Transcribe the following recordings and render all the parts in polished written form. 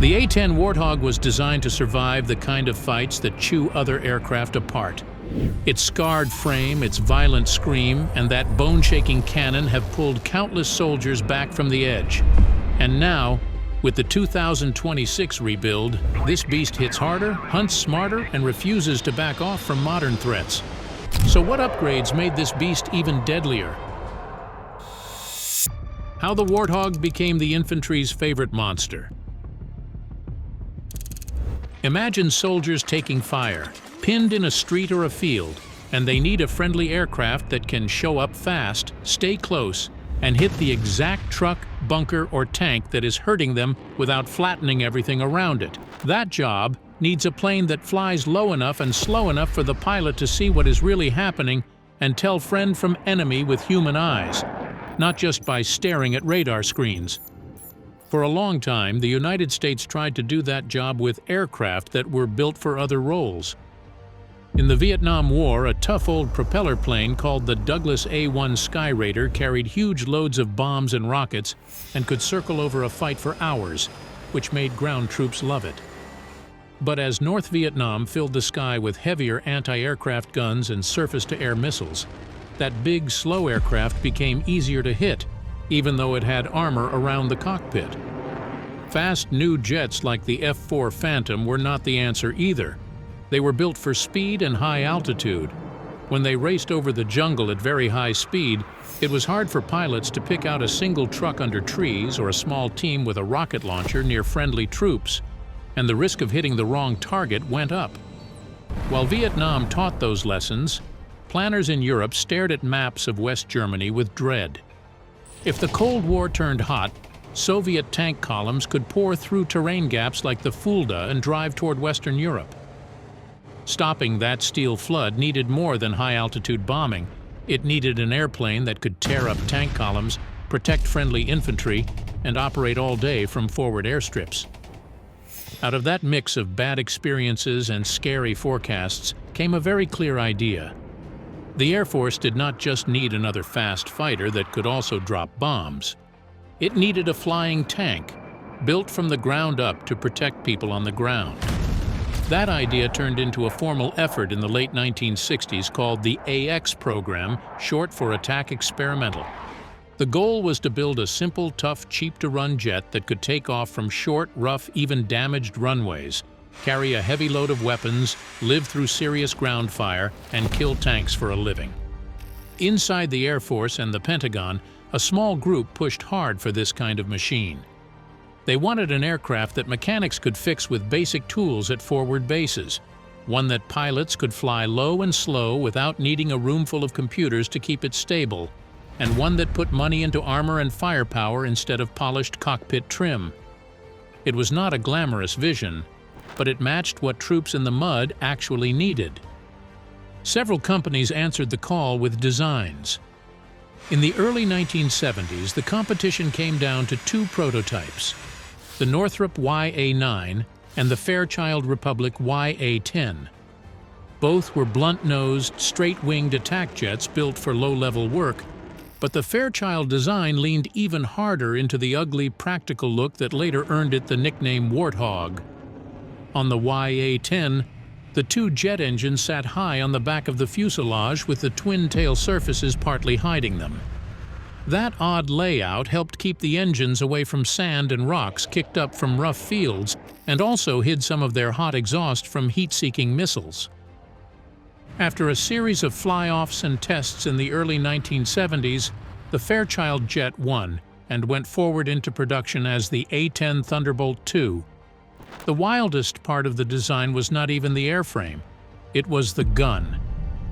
The A-10 Warthog was designed to survive the kind of fights that chew other aircraft apart. Its scarred frame, its violent scream, and that bone-shaking cannon have pulled countless soldiers back from the edge. And now, with the 2026 rebuild, this beast hits harder, hunts smarter, and refuses to back off from modern threats. So what upgrades made this beast even deadlier? How the Warthog became the infantry's favorite monster. Imagine soldiers taking fire, pinned in a street or a field, and they need a friendly aircraft that can show up fast, stay close, and hit the exact truck, bunker, or tank that is hurting them without flattening everything around it. That job needs a plane that flies low enough and slow enough for the pilot to see what is really happening and tell friend from enemy with human eyes, not just by staring at radar screens. For a long time, the United States tried to do that job with aircraft that were built for other roles. In the Vietnam War, a tough old propeller plane called the Douglas A-1 Skyraider carried huge loads of bombs and rockets and could circle over a fight for hours, which made ground troops love it. But as North Vietnam filled the sky with heavier anti-aircraft guns and surface-to-air missiles, that big, slow aircraft became easier to hit, even though it had armor around the cockpit. Fast new jets like the F-4 Phantom were not the answer either. They were built for speed and high altitude. When they raced over the jungle at very high speed, it was hard for pilots to pick out a single truck under trees or a small team with a rocket launcher near friendly troops, and the risk of hitting the wrong target went up. While Vietnam taught those lessons, planners in Europe stared at maps of West Germany with dread. If the Cold War turned hot, Soviet tank columns could pour through terrain gaps like the Fulda and drive toward Western Europe. Stopping that steel flood needed more than high-altitude bombing. It needed an airplane that could tear up tank columns, protect friendly infantry, and operate all day from forward airstrips. Out of that mix of bad experiences and scary forecasts came a very clear idea. The Air Force did not just need another fast fighter that could also drop bombs. It needed a flying tank, built from the ground up to protect people on the ground. That idea turned into a formal effort in the late 1960s called the AX program, short for Attack Experimental. The goal was to build a simple, tough, cheap-to-run jet that could take off from short, rough, even damaged runways, carry a heavy load of weapons, live through serious ground fire, and kill tanks for a living. Inside the Air Force and the Pentagon, a small group pushed hard for this kind of machine. They wanted an aircraft that mechanics could fix with basic tools at forward bases, one that pilots could fly low and slow without needing a room full of computers to keep it stable, and one that put money into armor and firepower instead of polished cockpit trim. It was not a glamorous vision, but it matched what troops in the mud actually needed. Several companies answered the call with designs. In the early 1970s, the competition came down to two prototypes, the Northrop YA-9 and the Fairchild Republic YA-10. Both were blunt-nosed, straight-winged attack jets built for low-level work, but the Fairchild design leaned even harder into the ugly, practical look that later earned it the nickname Warthog. On the YA-10, the two jet engines sat high on the back of the fuselage with the twin-tail surfaces partly hiding them. That odd layout helped keep the engines away from sand and rocks kicked up from rough fields and also hid some of their hot exhaust from heat-seeking missiles. After a series of fly-offs and tests in the early 1970s, the Fairchild jet won and went forward into production as the A-10 Thunderbolt II. The wildest part of the design was not even the airframe. It was the gun.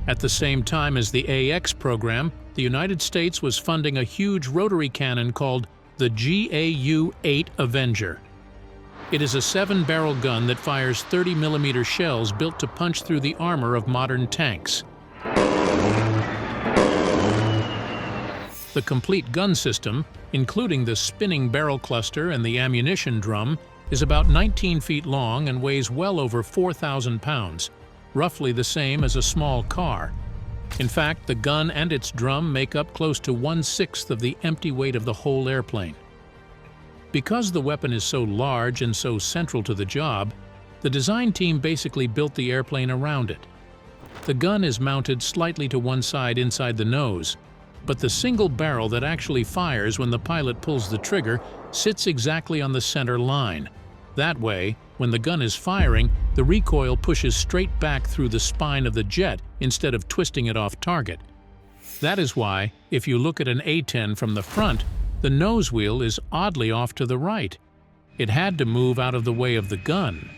At the same time as the AX program, the United States was funding a huge rotary cannon called the GAU-8 Avenger. It is a 7-barrel gun that fires 30mm shells built to punch through the armor of modern tanks. The complete gun system, including the spinning barrel cluster and the ammunition drum, is about 19 feet long and weighs well over 4,000 pounds, roughly the same as a small car. In fact, the gun and its drum make up close to 1/6 of the empty weight of the whole airplane. Because the weapon is so large and so central to the job, the design team basically built the airplane around it. The gun is mounted slightly to one side inside the nose, but the single barrel that actually fires when the pilot pulls the trigger sits exactly on the center line. That way, when the gun is firing, the recoil pushes straight back through the spine of the jet instead of twisting it off target. That is why, if you look at an A-10 from the front, the nose wheel is oddly off to the right. It had to move out of the way of the gun.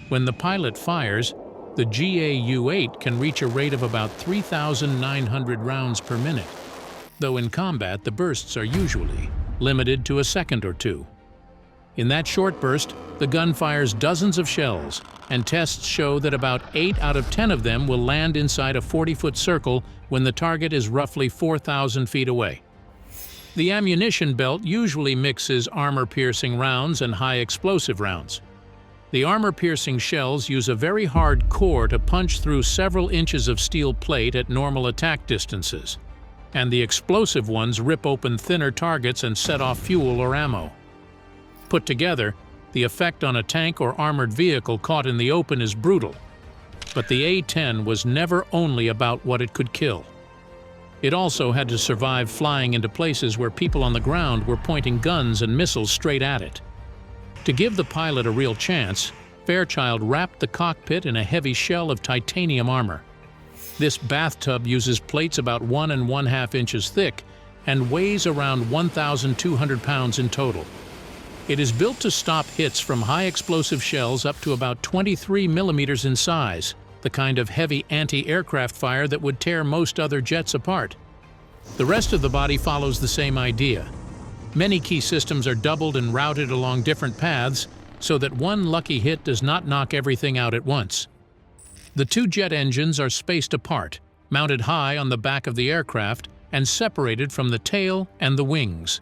When the pilot fires, the GAU-8 can reach a rate of about 3,900 rounds per minute, though in combat the bursts are usually limited to a second or two. In that short burst, the gun fires dozens of shells, and tests show that about 8 out of 10 of them will land inside a 40-foot circle when the target is roughly 4,000 feet away. The ammunition belt usually mixes armor-piercing rounds and high-explosive rounds. The armor-piercing shells use a very hard core to punch through several inches of steel plate at normal attack distances, and the explosive ones rip open thinner targets and set off fuel or ammo. Put together, the effect on a tank or armored vehicle caught in the open is brutal. But the A-10 was never only about what it could kill. It also had to survive flying into places where people on the ground were pointing guns and missiles straight at it. To give the pilot a real chance, Fairchild wrapped the cockpit in a heavy shell of titanium armor. This bathtub uses plates about 1 1/2 inches thick and weighs around 1,200 pounds in total. It is built to stop hits from high-explosive shells up to about 23 millimeters in size, the kind of heavy anti-aircraft fire that would tear most other jets apart. The rest of the body follows the same idea. Many key systems are doubled and routed along different paths so that one lucky hit does not knock everything out at once. The two jet engines are spaced apart, mounted high on the back of the aircraft, and separated from the tail and the wings.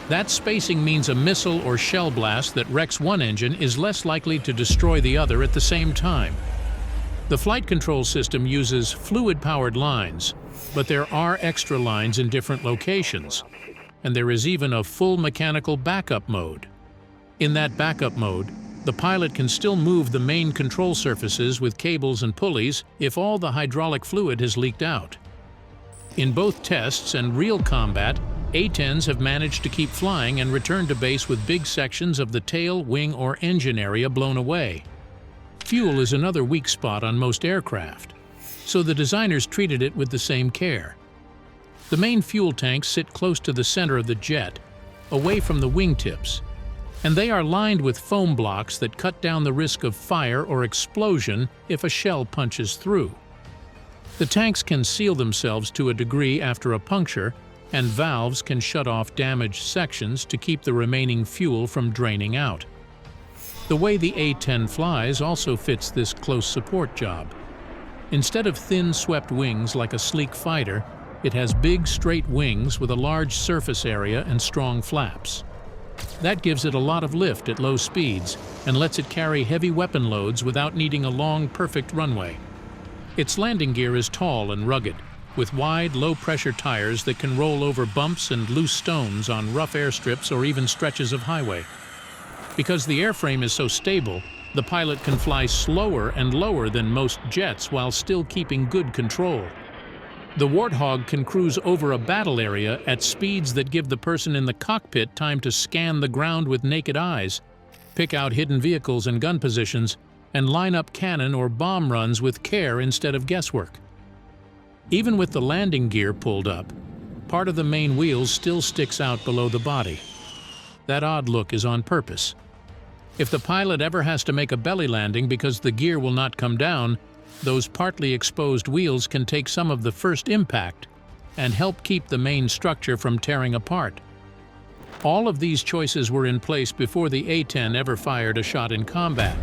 That spacing means a missile or shell blast that wrecks one engine is less likely to destroy the other at the same time. The flight control system uses fluid-powered lines, but there are extra lines in different locations, and there is even a full mechanical backup mode. In that backup mode, the pilot can still move the main control surfaces with cables and pulleys if all the hydraulic fluid has leaked out. In both tests and real combat, A-10s have managed to keep flying and return to base with big sections of the tail, wing, or engine area blown away. Fuel is another weak spot on most aircraft, so the designers treated it with the same care. The main fuel tanks sit close to the center of the jet, away from the wingtips, and they are lined with foam blocks that cut down the risk of fire or explosion if a shell punches through. The tanks can seal themselves to a degree after a puncture, and valves can shut off damaged sections to keep the remaining fuel from draining out. The way the A-10 flies also fits this close support job. Instead of thin, swept wings like a sleek fighter, it has big, straight wings with a large surface area and strong flaps. That gives it a lot of lift at low speeds and lets it carry heavy weapon loads without needing a long, perfect runway. Its landing gear is tall and rugged, with wide, low-pressure tires that can roll over bumps and loose stones on rough airstrips or even stretches of highway. Because the airframe is so stable, the pilot can fly slower and lower than most jets while still keeping good control. The Warthog can cruise over a battle area at speeds that give the person in the cockpit time to scan the ground with naked eyes, pick out hidden vehicles and gun positions, and line up cannon or bomb runs with care instead of guesswork. Even with the landing gear pulled up, part of the main wheels still sticks out below the body. That odd look is on purpose. If the pilot ever has to make a belly landing because the gear will not come down, those partly exposed wheels can take some of the first impact and help keep the main structure from tearing apart. All of these choices were in place before the A-10 ever fired a shot in combat,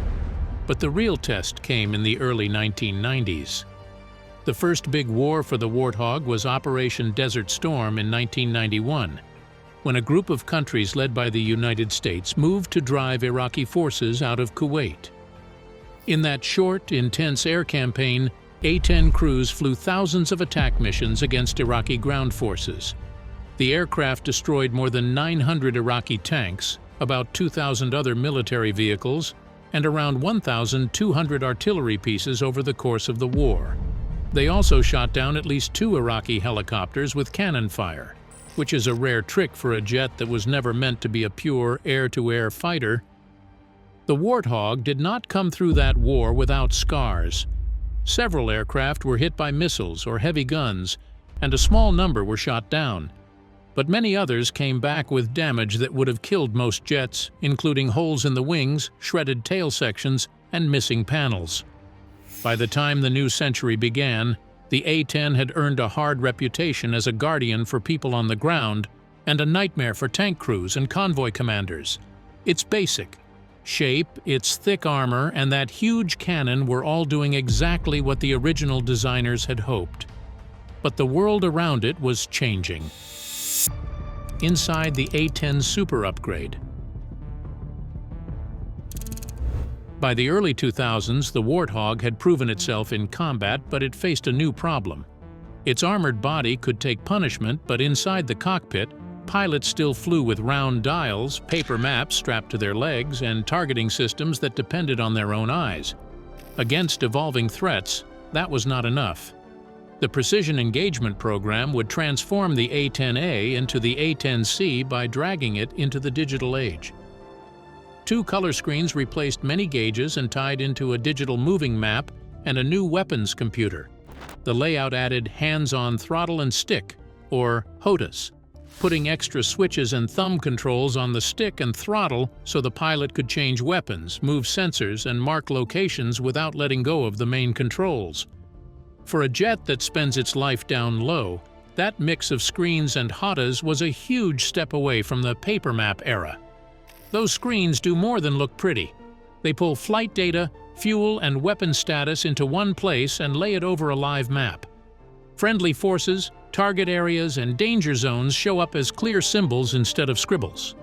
but the real test came in the early 1990s. The first big war for the Warthog was Operation Desert Storm in 1991, when a group of countries led by the United States moved to drive Iraqi forces out of Kuwait. In that short, intense air campaign, A-10 crews flew thousands of attack missions against Iraqi ground forces. The aircraft destroyed more than 900 Iraqi tanks, about 2,000 other military vehicles, and around 1,200 artillery pieces over the course of the war. They also shot down at least 2 Iraqi helicopters with cannon fire, which is a rare trick for a jet that was never meant to be a pure air-to-air fighter. The Warthog did not come through that war without scars. Several aircraft were hit by missiles or heavy guns, and a small number were shot down. But many others came back with damage that would have killed most jets, including holes in the wings, shredded tail sections, and missing panels. By the time the new century began, the A-10 had earned a hard reputation as a guardian for people on the ground and a nightmare for tank crews and convoy commanders. Its basic shape, its thick armor, and that huge cannon were all doing exactly what the original designers had hoped. But the world around it was changing. Inside the A-10 Super upgrade. By the early 2000s, the Warthog had proven itself in combat, but it faced a new problem. Its armored body could take punishment, but inside the cockpit, pilots still flew with round dials, paper maps strapped to their legs, and targeting systems that depended on their own eyes. Against evolving threats, that was not enough. The Precision Engagement program would transform the A-10A into the A-10C by dragging it into the digital age. 2 color screens replaced many gauges and tied into a digital moving map and a new weapons computer. The layout added hands-on throttle and stick, or HOTAS, putting extra switches and thumb controls on the stick and throttle so the pilot could change weapons, move sensors, and mark locations without letting go of the main controls. For a jet that spends its life down low, that mix of screens and HOTAS was a huge step away from the paper map era. Those screens do more than look pretty. They pull flight data, fuel, and weapon status into one place and lay it over a live map. Friendly forces, target areas, and danger zones show up as clear symbols instead of scribbles.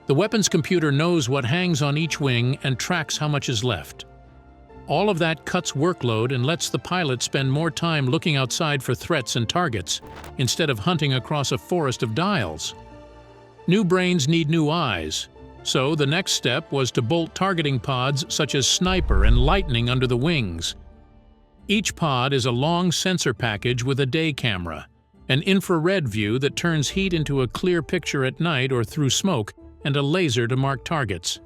The weapons computer knows what hangs on each wing and tracks how much is left. All of that cuts workload and lets the pilot spend more time looking outside for threats and targets, instead of hunting across a forest of dials. New brains need new eyes, so the next step was to bolt targeting pods such as Sniper and Lightning under the wings. Each pod is a long sensor package with a day camera, an infrared view that turns heat into a clear picture at night or through smoke, and a laser to mark targets.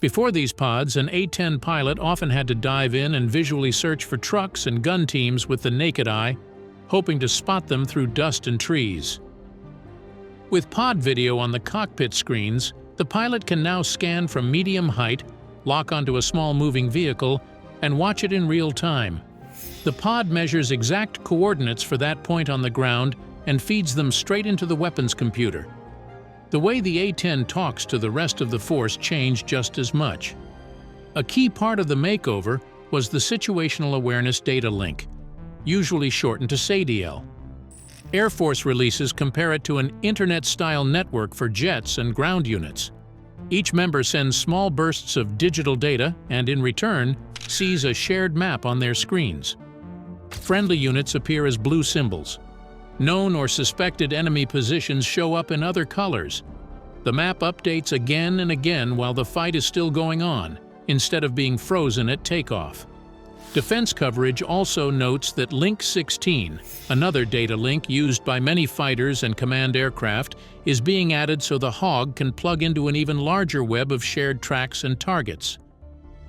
Before these pods, an A-10 pilot often had to dive in and visually search for trucks and gun teams with the naked eye, hoping to spot them through dust and trees. With pod video on the cockpit screens, the pilot can now scan from medium height, lock onto a small moving vehicle, and watch it in real time. The pod measures exact coordinates for that point on the ground and feeds them straight into the weapons computer. The way the A-10 talks to the rest of the force changed just as much. A key part of the makeover was the Situational Awareness Data Link, usually shortened to SADL. Air Force releases compare it to an internet-style network for jets and ground units. Each member sends small bursts of digital data and, in return, sees a shared map on their screens. Friendly units appear as blue symbols. Known or suspected enemy positions show up in other colors. The map updates again and again while the fight is still going on, instead of being frozen at takeoff. Defense coverage also notes that Link 16, another data link used by many fighters and command aircraft, is being added so the Hog can plug into an even larger web of shared tracks and targets.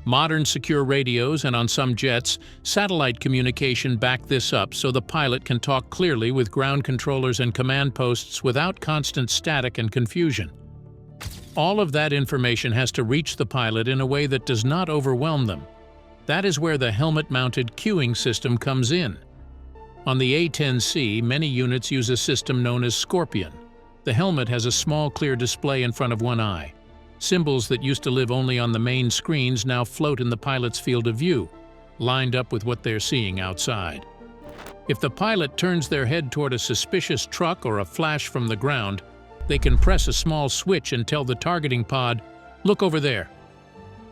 Modern secure radios and, on some jets, satellite communication back this up so the pilot can talk clearly with ground controllers and command posts without constant static and confusion. All of that information has to reach the pilot in a way that does not overwhelm them. That is where the helmet-mounted queuing system comes in. On the A-10C, many units use a system known as Scorpion. The helmet has a small clear display in front of one eye. Symbols that used to live only on the main screens now float in the pilot's field of view, lined up with what they're seeing outside. If the pilot turns their head toward a suspicious truck or a flash from the ground, they can press a small switch and tell the targeting pod, "Look over there."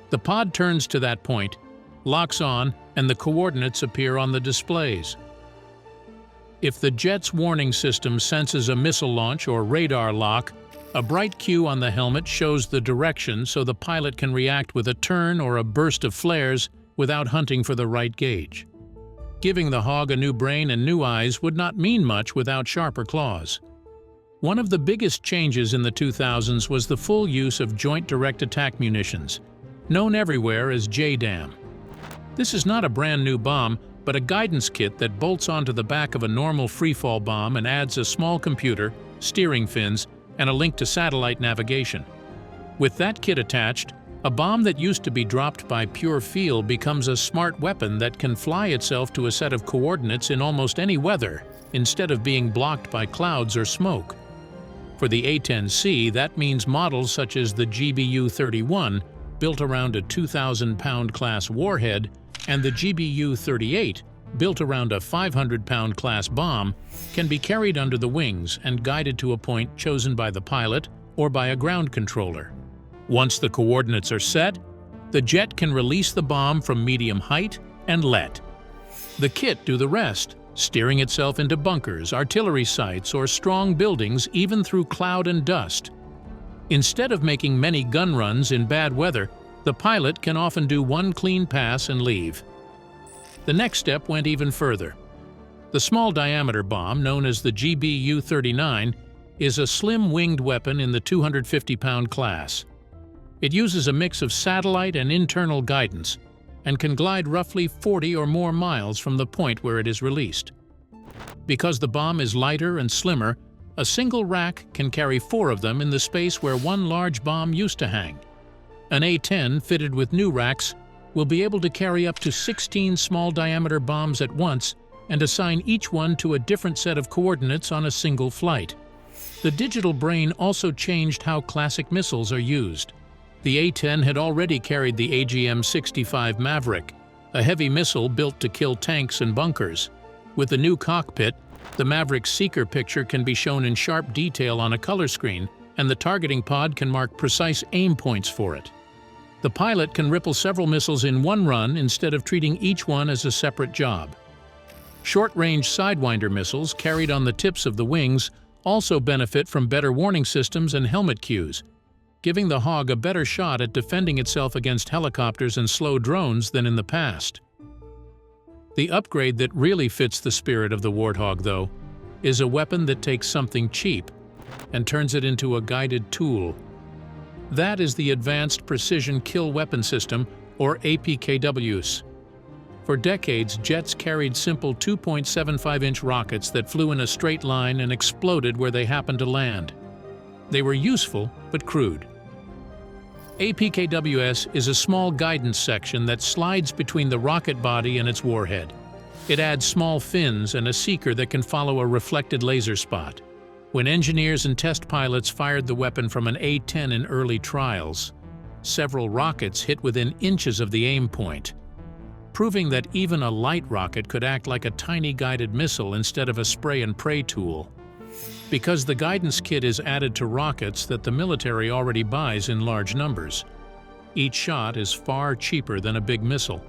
The pod turns to that point, locks on, and the coordinates appear on the displays. If the jet's warning system senses a missile launch or radar lock, A bright cue on the helmet shows the direction so the pilot can react with a turn or a burst of flares without hunting for the right gauge. Giving the Hog a new brain and new eyes would not mean much without sharper claws. One of the biggest changes in the 2000s was the full use of Joint Direct Attack munitions, known everywhere as JDAM. This is not a brand new bomb, but a guidance kit that bolts onto the back of a normal freefall bomb and adds a small computer, steering fins, and a link to satellite navigation. With that kit attached, a bomb that used to be dropped by pure feel becomes a smart weapon that can fly itself to a set of coordinates in almost any weather, instead of being blocked by clouds or smoke. For the A-10C, that means models such as the GBU-31, built around a 2,000-pound class warhead, and the GBU-38, built around a 500-pound class bomb, can be carried under the wings and guided to a point chosen by the pilot or by a ground controller. Once the coordinates are set, the jet can release the bomb from medium height and let the kit do the rest, steering itself into bunkers, artillery sites, or strong buildings even through cloud and dust. Instead of making many gun runs in bad weather, the pilot can often do one clean pass and leave. The next step went even further. The small-diameter bomb, known as the GBU-39, is a slim-winged weapon in the 250-pound class. It uses a mix of satellite and internal guidance, and can glide roughly 40 or more miles from the point where it is released. Because the bomb is lighter and slimmer, a single rack can carry 4 of them in the space where one large bomb used to hang. An A-10 fitted with new racks will be able to carry up to 16 small-diameter bombs at once and assign each one to a different set of coordinates on a single flight. The digital brain also changed how classic missiles are used. The A-10 had already carried the AGM-65 Maverick, a heavy missile built to kill tanks and bunkers. With the new cockpit, the Maverick's seeker picture can be shown in sharp detail on a color screen, and the targeting pod can mark precise aim points for it. The pilot can ripple several missiles in one run instead of treating each one as a separate job. Short-range Sidewinder missiles carried on the tips of the wings also benefit from better warning systems and helmet cues, giving the Hog a better shot at defending itself against helicopters and slow drones than in the past. The upgrade that really fits the spirit of the Warthog, though, is a weapon that takes something cheap and turns it into a guided tool. That is the Advanced Precision Kill Weapon System, or APKWs. For decades, jets carried simple 2.75-inch rockets that flew in a straight line and exploded where they happened to land. They were useful, but crude. APKWS is a small guidance section that slides between the rocket body and its warhead. It adds small fins and a seeker that can follow a reflected laser spot. When engineers and test pilots fired the weapon from an A-10 in early trials, several rockets hit within inches of the aim point, proving that even a light rocket could act like a tiny guided missile instead of a spray-and-pray tool. Because the guidance kit is added to rockets that the military already buys in large numbers, each shot is far cheaper than a big missile.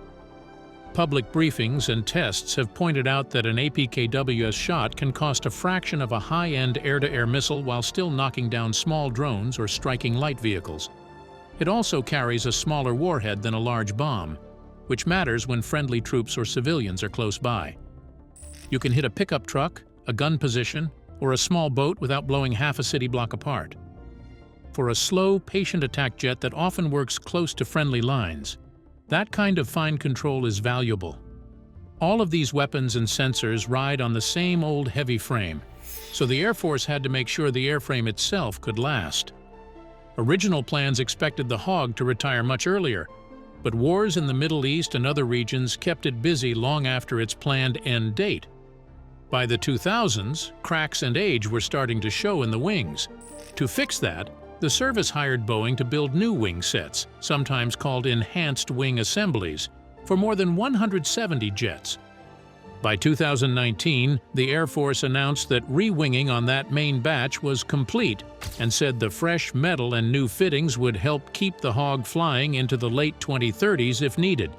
Public briefings and tests have pointed out that an APKWS shot can cost a fraction of a high-end air-to-air missile while still knocking down small drones or striking light vehicles. It also carries a smaller warhead than a large bomb, which matters when friendly troops or civilians are close by. You can hit a pickup truck, a gun position, or a small boat without blowing half a city block apart. For a slow, patient attack jet that often works close to friendly lines, that kind of fine control is valuable. All of these weapons and sensors ride on the same old heavy frame, so the Air Force had to make sure the airframe itself could last. Original plans expected the Hog to retire much earlier, but wars in the Middle East and other regions kept it busy long after its planned end date. By the 2000s, cracks and age were starting to show in the wings. To fix that, the service hired Boeing to build new wing sets, sometimes called enhanced wing assemblies, for more than 170 jets. By 2019, the Air Force announced that re-winging on that main batch was complete and said the fresh metal and new fittings would help keep the Hog flying into the late 2030s if needed.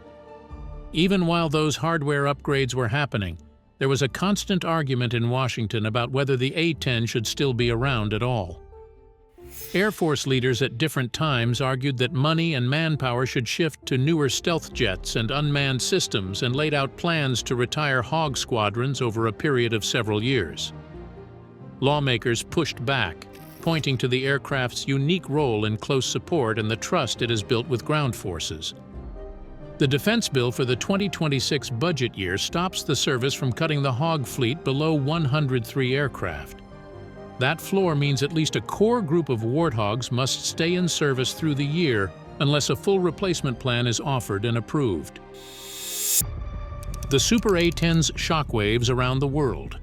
Even while those hardware upgrades were happening, there was a constant argument in Washington about whether the A-10 should still be around at all. Air Force leaders at different times argued that money and manpower should shift to newer stealth jets and unmanned systems and laid out plans to retire Hog squadrons over a period of several years. Lawmakers pushed back, pointing to the aircraft's unique role in close support and the trust it has built with ground forces. The defense bill for the 2026 budget year stops the service from cutting the Hog fleet below 103 aircraft. That floor means at least a core group of Warthogs must stay in service through the year unless a full replacement plan is offered and approved. The Super A-10's shockwaves around the world.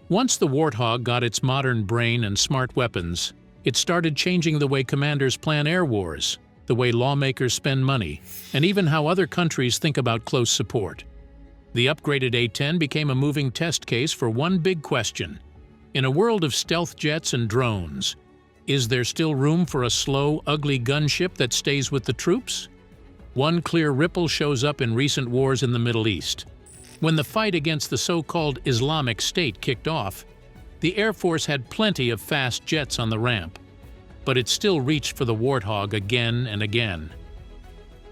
Once the Warthog got its modern brain and smart weapons, it started changing the way commanders plan air wars, the way lawmakers spend money, and even how other countries think about close support. The upgraded A-10 became a moving test case for one big question. In a world of stealth jets and drones, is there still room for a slow, ugly gunship that stays with the troops? One clear ripple shows up in recent wars in the Middle East. When the fight against the so-called Islamic State kicked off, the Air Force had plenty of fast jets on the ramp, but it still reached for the Warthog again and again.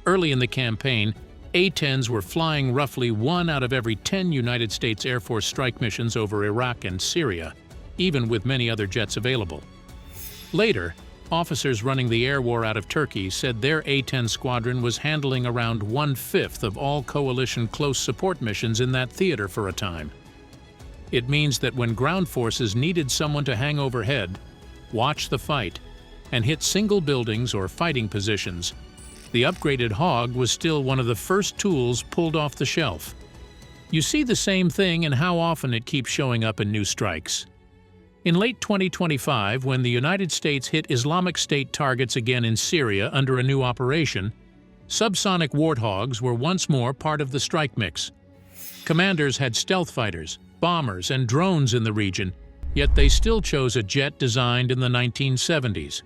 Early in the campaign, A-10s were flying roughly 1 out of every 10 United States Air Force strike missions over Iraq and Syria, even with many other jets available. Later, officers running the air war out of Turkey said their A-10 squadron was handling around 1/5 of all coalition close support missions in that theater for a time. It means that when ground forces needed someone to hang overhead, watch the fight, and hit single buildings or fighting positions, the upgraded Hog was still one of the first tools pulled off the shelf. You see the same thing in how often it keeps showing up in new strikes. In late 2025, when the United States hit Islamic State targets again in Syria under a new operation, subsonic Warthogs were once more part of the strike mix. Commanders had stealth fighters, bombers, and drones in the region, yet they still chose a jet designed in the 1970s.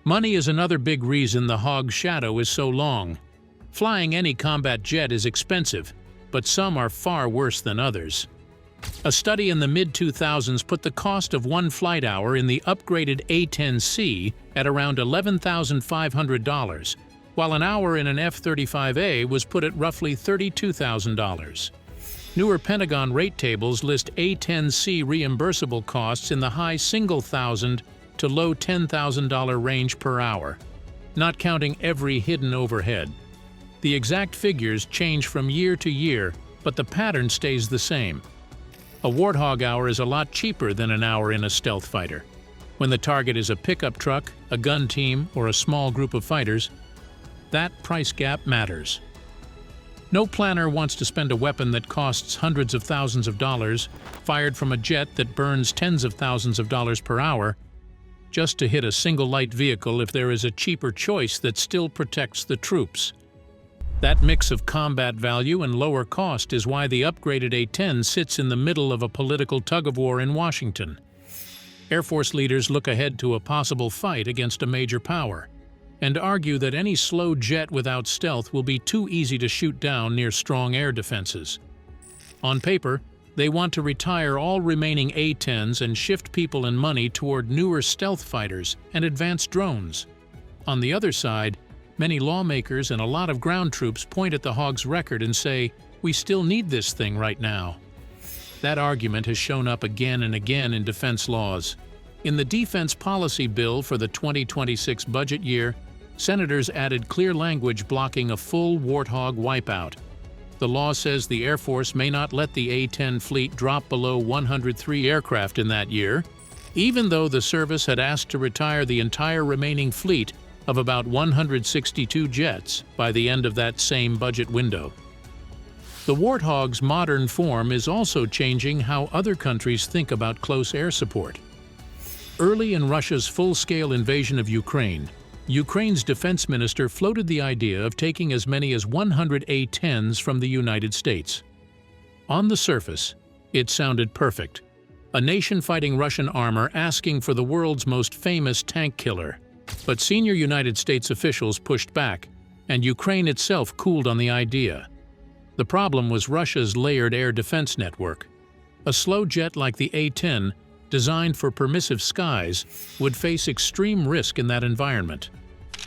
Money is another big reason the Hog's shadow is so long. Flying any combat jet is expensive, but some are far worse than others. A study in the mid-2000s put the cost of one flight hour in the upgraded A-10C at around $11,500, while an hour in an F-35A was put at roughly $32,000. Newer Pentagon rate tables list A-10C reimbursable costs in the high single thousand to low $10,000 range per hour, not counting every hidden overhead. The exact figures change from year to year, but the pattern stays the same. A Warthog hour is a lot cheaper than an hour in a stealth fighter. When the target is a pickup truck, a gun team, or a small group of fighters, that price gap matters. No planner wants to spend a weapon that costs hundreds of thousands of dollars, fired from a jet that burns tens of thousands of dollars per hour, just to hit a single light vehicle if there is a cheaper choice that still protects the troops. That mix of combat value and lower cost is why the upgraded A-10 sits in the middle of a political tug-of-war in Washington. Air Force leaders look ahead to a possible fight against a major power, and argue that any slow jet without stealth will be too easy to shoot down near strong air defenses. On paper, they want to retire all remaining A-10s and shift people and money toward newer stealth fighters and advanced drones. On the other side, many lawmakers and a lot of ground troops point at the Hog's record and say, "We still need this thing right now." That argument has shown up again and again in defense laws. In the Defense Policy Bill for the 2026 budget year, senators added clear language blocking a full Warthog wipeout. The law says the Air Force may not let the A-10 fleet drop below 103 aircraft in that year, even though the service had asked to retire the entire remaining fleet of about 162 jets by the end of that same budget window. The Warthog's modern form is also changing how other countries think about close air support. Early in Russia's full-scale invasion of Ukraine, Ukraine's defense minister floated the idea of taking as many as 100 A-10s from the United States. On the surface, it sounded perfect. A nation fighting Russian armor asking for the world's most famous tank killer. But senior United States officials pushed back, and Ukraine itself cooled on the idea. The problem was Russia's layered air defense network. A slow jet like the A-10 designed for permissive skies, would face extreme risk in that environment.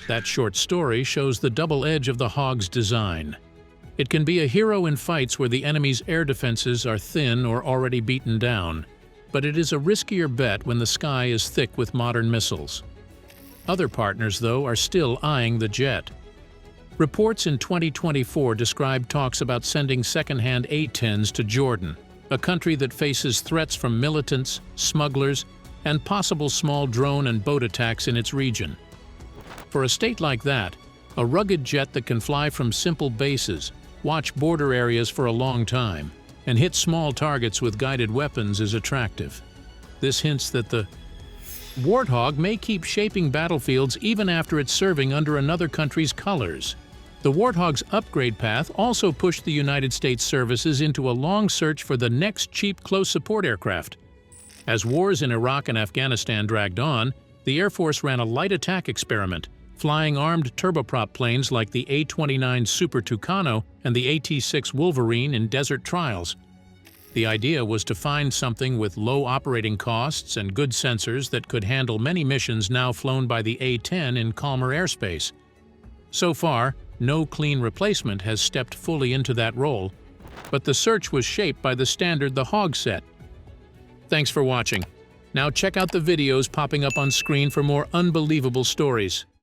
That short story shows the double edge of the Hog's design. It can be a hero in fights where the enemy's air defenses are thin or already beaten down, but it is a riskier bet when the sky is thick with modern missiles. Other partners, though, are still eyeing the jet. Reports in 2024 described talks about sending second-hand A-10s to Jordan, a country that faces threats from militants, smugglers, and possible small drone and boat attacks in its region. For a state like that, a rugged jet that can fly from simple bases, watch border areas for a long time, and hit small targets with guided weapons is attractive. This hints that the Warthog may keep shaping battlefields even after it's serving under another country's colors. The Warthog's upgrade path also pushed the United States services into a long search for the next cheap close support aircraft. As wars in Iraq and Afghanistan dragged on, the Air Force ran a light attack experiment, flying armed turboprop planes like the A-29 Super Tucano and the AT-6 Wolverine in desert trials. The idea was to find something with low operating costs and good sensors that could handle many missions now flown by the A-10 in calmer airspace. So far, no clean replacement has stepped fully into that role, but the search was shaped by the standard the Hog set. Thanks for watching. Now check out the videos popping up on screen for more unbelievable stories.